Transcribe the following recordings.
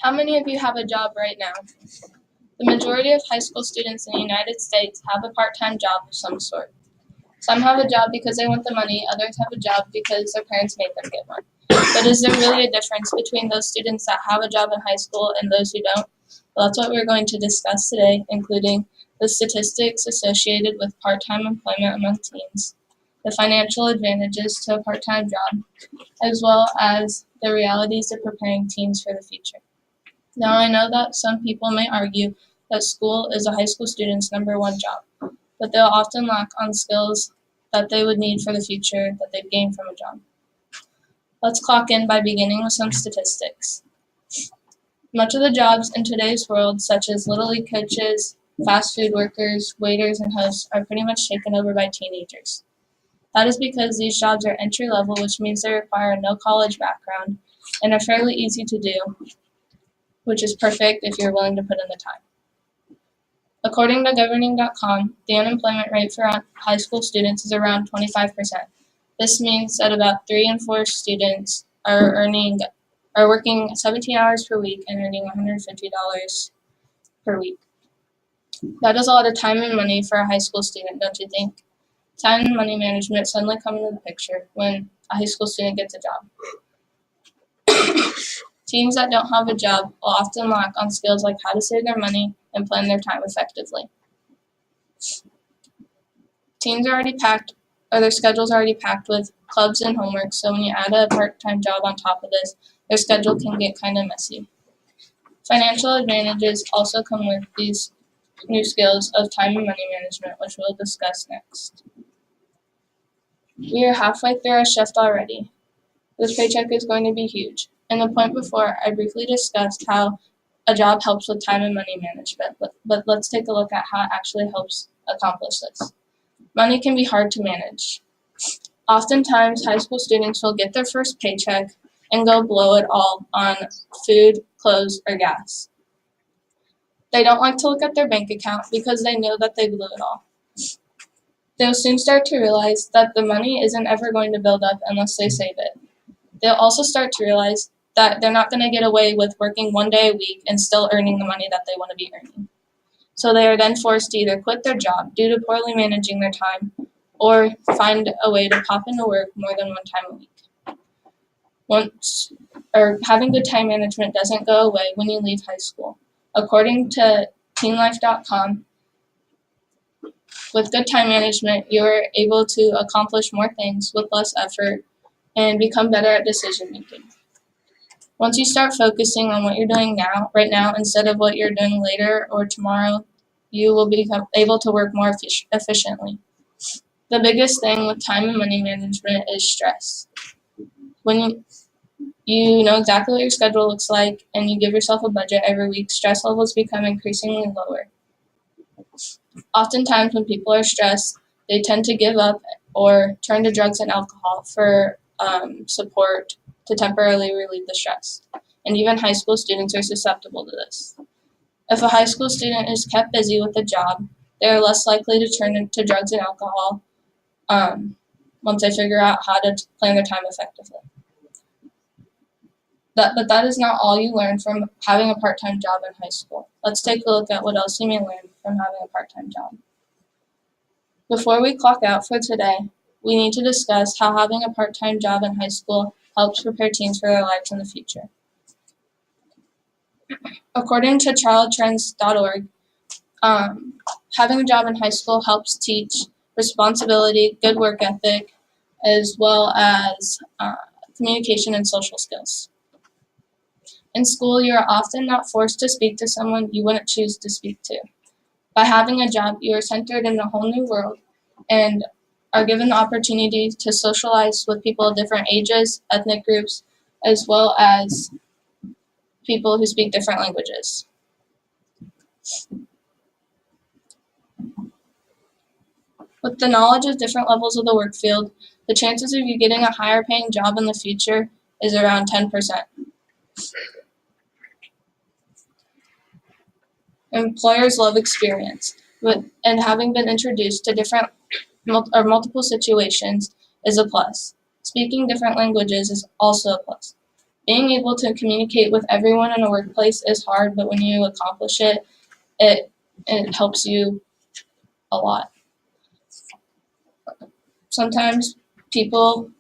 How many of you have a job right now? The majority of high school students in the United States have a part-time job of some sort. Some have a job because they want the money, others have a job because their parents made them get one. But is there really a difference between those students that have a job in high school and those who don't? Well, that's what we're going to discuss today, including the statistics associated with part-time employment among teens, the financial advantages to a part-time job, as well as the realities of preparing teens for the future. Now, I know that some people may argue that school is a high school student's number one job, but they'll often lack on skills that they would need for the future that they've gained from a job. Let's clock in by beginning with some statistics. Much of the jobs in today's world, such as Little League coaches, fast food workers, waiters, and hosts, are pretty much taken over by teenagers. That is because these jobs are entry level, which means they require no college background and are fairly easy to do, which is perfect if you're willing to put in the time. According to governing.com, the unemployment rate for high school students is around 25%. This means that about 3 in 4 students are working 17 hours per week and earning $150 per week. That is a lot of time and money for a high school student, don't you think? Time and money management suddenly come into the picture when a high school student gets a job. Teens that don't have a job will often lack on skills like how to save their money and plan their time effectively. Teens are already packed, or their schedule's already packed with clubs and homework, so when you add a part-time job on top of this, their schedule can get kind of messy. Financial advantages also come with these new skills of time and money management, which we'll discuss next. We are halfway through our shift already. This paycheck is going to be huge. In the point before, I briefly discussed how a job helps with time and money management, but let's take a look at how it actually helps accomplish this. Money can be hard to manage. Oftentimes, high school students will get their first paycheck and go blow it all on food, clothes, or gas. They don't like to look at their bank account because they know that they blew it all. They'll soon start to realize that the money isn't ever going to build up unless they save it. They'll also start to realize that they're not going to get away with working 1 day a week and still earning the money that they want to be earning. So they are then forced to either quit their job due to poorly managing their time or find a way to pop into work more than 1 time a week. Having good time management doesn't go away when you leave high school. According to teenlife.com, with good time management, you are able to accomplish more things with less effort and become better at decision making. Once you start focusing on what you're doing right now, instead of what you're doing later or tomorrow, you will become able to work more efficiently. The biggest thing with time and money management is stress. When you know exactly what your schedule looks like and you give yourself a budget every week, stress levels become increasingly lower. Oftentimes when people are stressed, they tend to give up or turn to drugs and alcohol for support to temporarily relieve the stress. And even high school students are susceptible to this. If a high school student is kept busy with a job, they are less likely to turn to drugs and alcohol once they figure out how to plan their time effectively. But that is not all you learn from having a part-time job in high school. Let's take a look at what else you may learn from having a part-time job. Before we clock out for today, we need to discuss how having a part-time job in high school helps prepare teens for their lives in the future. According to childtrends.org, having a job in high school helps teach responsibility, good work ethic, as well as communication and social skills. In school, you are often not forced to speak to someone you wouldn't choose to speak to. By having a job, you are centered in a whole new world and are given the opportunity to socialize with people of different ages, ethnic groups, as well as people who speak different languages. With the knowledge of different levels of the work field, the chances of you getting a higher paying job in the future is around 10%. Employers love experience, and having been introduced to different or multiple situations is a plus. Speaking different languages is also a plus. Being able to communicate with everyone in a workplace is hard, but when you accomplish it, it helps you a lot. Sometimes people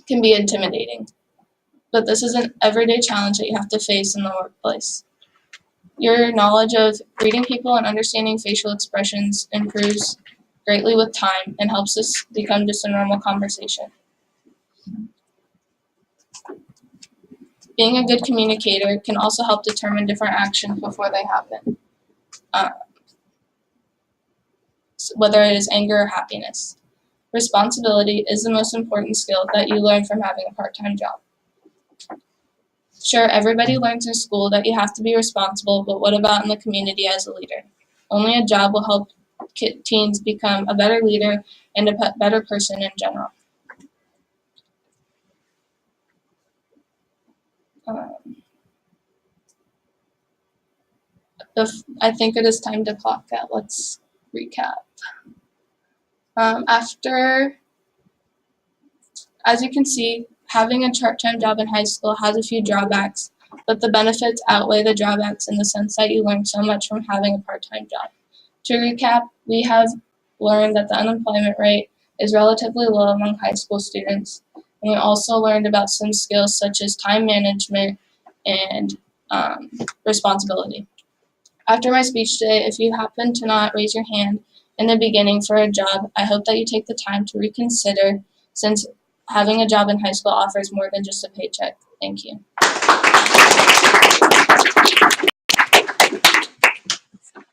can be intimidating, but this is an everyday challenge that you have to face in the workplace. Your knowledge of reading people and understanding facial expressions improves greatly with time and helps this become just a normal conversation. Being a good communicator can also help determine different actions before they happen, whether it is anger or happiness. Responsibility is the most important skill that you learn from having a part-time job. Sure, everybody learns in school that you have to be responsible, but what about in the community as a leader? Only a job will help teens become a better leader and a better person in general. I think it is time to clock out. Let's recap. As you can see, having a part-time job in high school has a few drawbacks, but the benefits outweigh the drawbacks in the sense that you learn so much from having a part-time job. To recap, we have learned that the unemployment rate is relatively low among high school students, and we also learned about some skills such as time management and responsibility. After my speech today, if you happen to not raise your hand in the beginning for a job, I hope that you take the time to reconsider, since having a job in high school offers more than just a paycheck. Thank you.